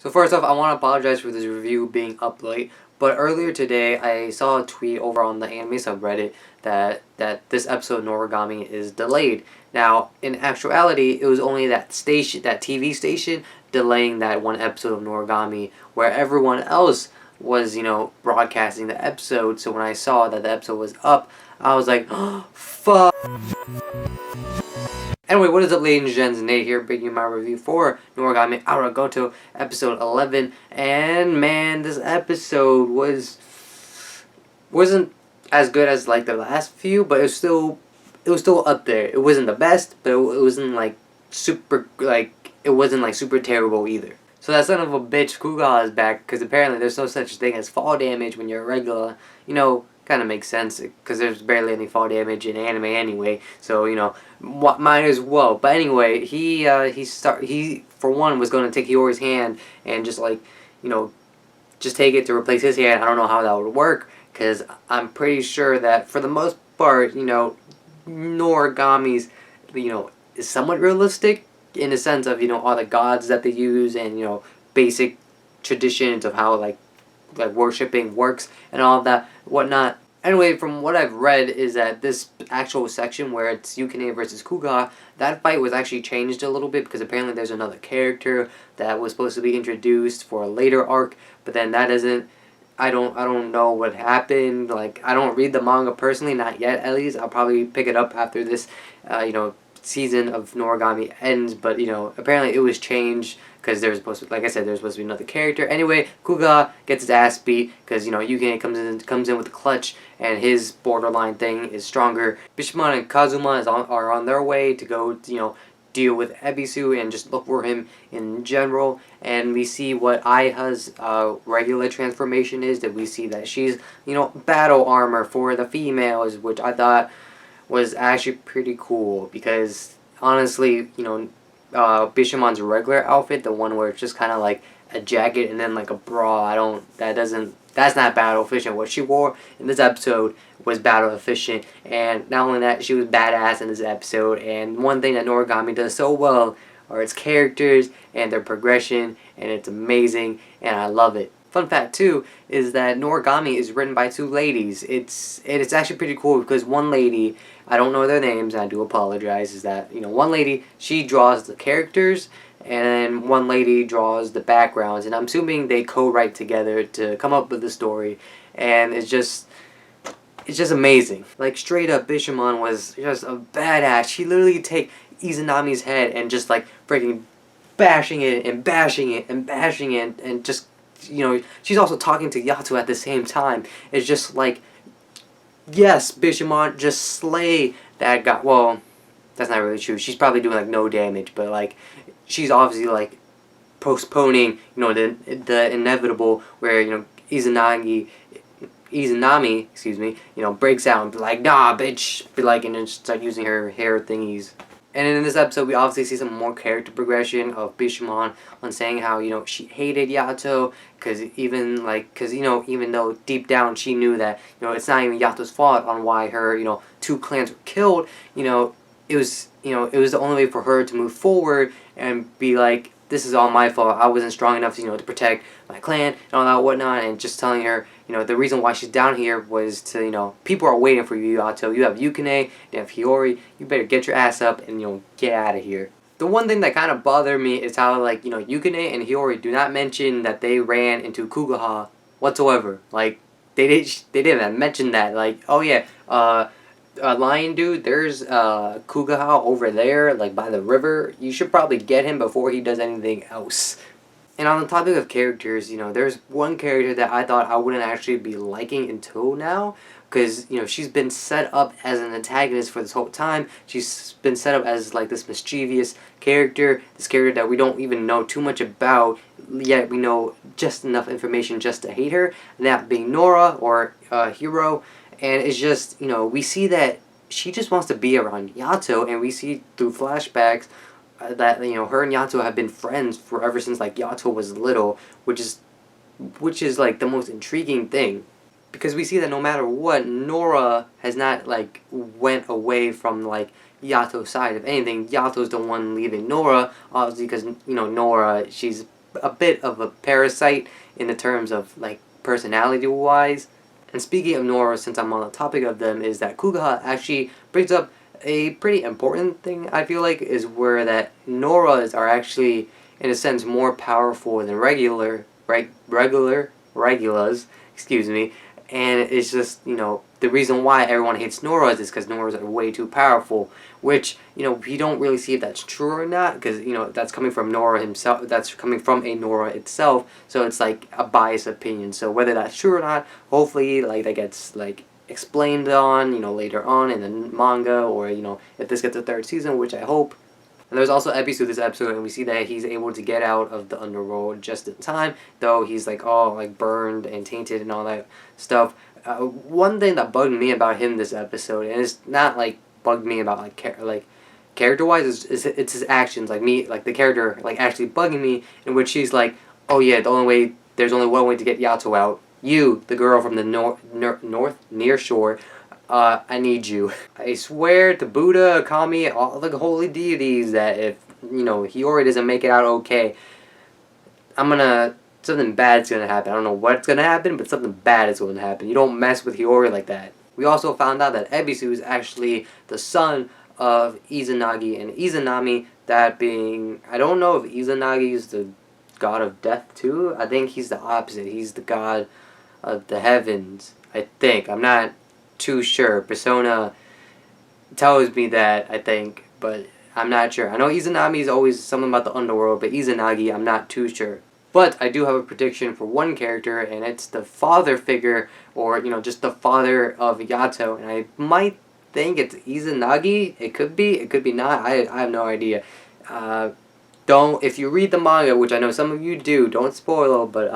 So first off, I want to apologize for this review being up late, but earlier today I saw a tweet over on the anime subreddit that this episode of Noragami is delayed. Now, in actuality, it was only that TV station, delaying that one episode of Noragami, where everyone else was, broadcasting the episode. So when I saw that the episode was up, I was like, oh, fuck. Anyway, what is up, ladies and gents? Nate here, bringing you my review for Noragami Aragoto, episode 11. And man, this episode wasn't as good as like the last few, but it was still up there. It wasn't the best, but it wasn't like super super terrible either. So that son of a bitch Kuga is back, because apparently there's no such thing as fall damage when you're a regular. Kind of makes sense because there's barely any fall damage in anime anyway. So might as well. But anyway, he for one was going to take Hiyori's hand and just just take it to replace his hand. I don't know how that would work, because I'm pretty sure that for the most part, Noragami's is somewhat realistic in the sense of all the gods that they use and basic traditions of how like worshipping works and all of that whatnot. Anyway, from what I've read is that this actual section where it's Yukine versus Kuga, that fight was actually changed a little bit because apparently there's another character that was supposed to be introduced for a later arc, but then that isn't. I don't know what happened. Like, I don't read the manga personally, not yet at least. I'll probably pick it up after this season of Noragami ends, but apparently it was changed because there's supposed to, like I said, there's supposed to be another character. Anyway, Kuga gets his ass beat because Yukine comes in with the clutch, and his borderline thing is stronger. Bishamon and Kazuma are on their way to go deal with Ebisu and just look for him in general. And we see what Aiha's regular transformation is. That we see that she's battle armor for the females, which I thought was actually pretty cool, because honestly, Bishamon's regular outfit, the one where it's just kind of like a jacket and then like a bra, that's not battle efficient. What she wore in this episode was battle efficient, and not only that, she was badass in this episode. And one thing that Noragami does so well are its characters and their progression, and it's amazing, and I love it. Fun fact too is that Noragami is written by two ladies. It's actually pretty cool because one lady, I don't know their names, and I do apologize, is that one lady, she draws the characters, and one lady draws the backgrounds, and I'm assuming they co-write together to come up with the story, and it's just amazing. Like, straight up, Bishamon was just a badass. She literally take Izanami's head and just like freaking bashing it and bashing it and bashing it, and just she's also talking to Yato at the same time. It's just like, yes, Bishamon, just slay that guy. Well, that's not really true. She's probably doing like no damage, but like she's obviously like postponing the inevitable, where Izanami, breaks out and be like, nah, bitch, be like, and then start using her hair thingies. And in this episode, we obviously see some more character progression of Bishamon on saying how, she hated Yato, because even though deep down she knew that, it's not even Yato's fault on why her, two clans were killed, it was the only way for her to move forward and be like, this is all my fault. I wasn't strong enough to protect my clan and all that whatnot, and just telling her, the reason why she's down here was to, people are waiting for you, Yato. You have Yukine, you have Hiyori. You better get your ass up and, get out of here. The one thing that kind of bothered me is how, Yukine and Hiyori do not mention that they ran into Kugaha whatsoever. Like, they didn't mention that. Like, oh yeah, lion dude, there's Kugaha over there, like by the river. You should probably get him before he does anything else. And on the topic of characters, there's one character that I thought I wouldn't actually be liking until now, because she's been set up as an antagonist for this whole time. She's been set up as like this mischievous character, this character that we don't even know too much about, yet we know just enough information just to hate her, and that being Nora, or Hiro. And it's just, we see that she just wants to be around Yato, and we see through flashbacks that her and Yato have been friends ever since like Yato was little, which is like the most intriguing thing, because we see that no matter what, Nora has not like went away from like Yato's side. If anything, Yato's the one leaving Nora, obviously, because Nora, she's a bit of a parasite in the terms of like personality wise. And speaking of Nora, since I'm on the topic of them, is that Kugaha actually brings up a pretty important thing, I feel like, is where that Noras are actually, in a sense, more powerful than regulars, excuse me. And it's just, the reason why everyone hates Noras is because Noras are way too powerful, which, we don't really see if that's true or not, because, that's coming from Nora himself, that's coming from a Nora itself, so it's like a biased opinion. So whether that's true or not, hopefully, like, that gets, like, explained on, later on in the manga, or, if this gets a third season, which I hope. And there's also Ebisu this episode, and we see that he's able to get out of the underworld just in time, though he's like all like burned and tainted and all that stuff. One thing that bugged me about him this episode, and it's not like bugged me about like character wise, it's his actions, like the character like actually bugging me, in which he's like, oh yeah, there's only one way to get Yato out. You, the girl from the near shore. I need you. I swear to Buddha, Kami, all the holy deities that if, Hiyori doesn't make it out okay, something bad's gonna happen. I don't know what's gonna happen, but something bad is gonna happen. You don't mess with Hiyori like that. We also found out that Ebisu is actually the son of Izanagi and Izanami, that being, I don't know if Izanagi is the god of death too. I think he's the opposite. He's the god of the heavens, I think. I'm not too sure. Persona tells me that, I think, but I'm not sure. I know Izanami is always something about the underworld, but Izanagi, I'm not too sure. But I do have a prediction for one character, and it's the father figure, or, just the father of Yato, and I might think it's Izanagi. It could be not. I have no idea. If you read the manga, which I know some of you do, don't spoil it, but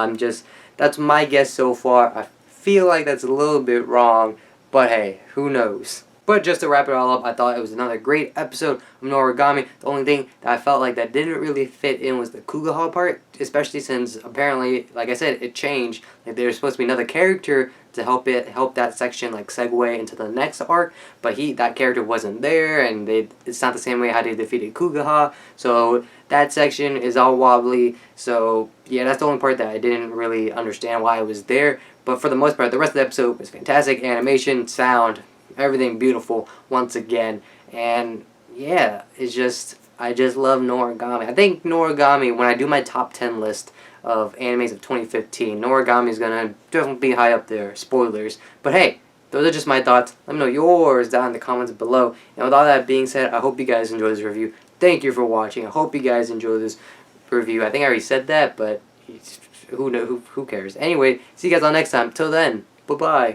that's my guess so far. I feel like that's a little bit wrong, but hey, who knows? But just to wrap it all up, I thought it was another great episode of Noragami. The only thing that I felt like that didn't really fit in was the Kugaha part, especially since apparently, like I said, it changed. Like there's supposed to be another character to help that section like segue into the next arc, but that character wasn't there, and it's not the same way how they defeated Kugaha. So that section is all wobbly. So yeah, that's the only part that I didn't really understand why it was there. But for the most part, the rest of the episode was fantastic. Animation, sound, everything beautiful once again. And yeah, I just love Noragami. I think Noragami, when I do my top 10 list of animes of 2015, Noragami is going to definitely be high up there. Spoilers. But hey, those are just my thoughts. Let me know yours down in the comments below. And with all that being said, I hope you guys enjoyed this review. Thank you for watching. I hope you guys enjoyed this review. I think I already said that, but who cares? Anyway, see you guys all next time. Till then, bye-bye.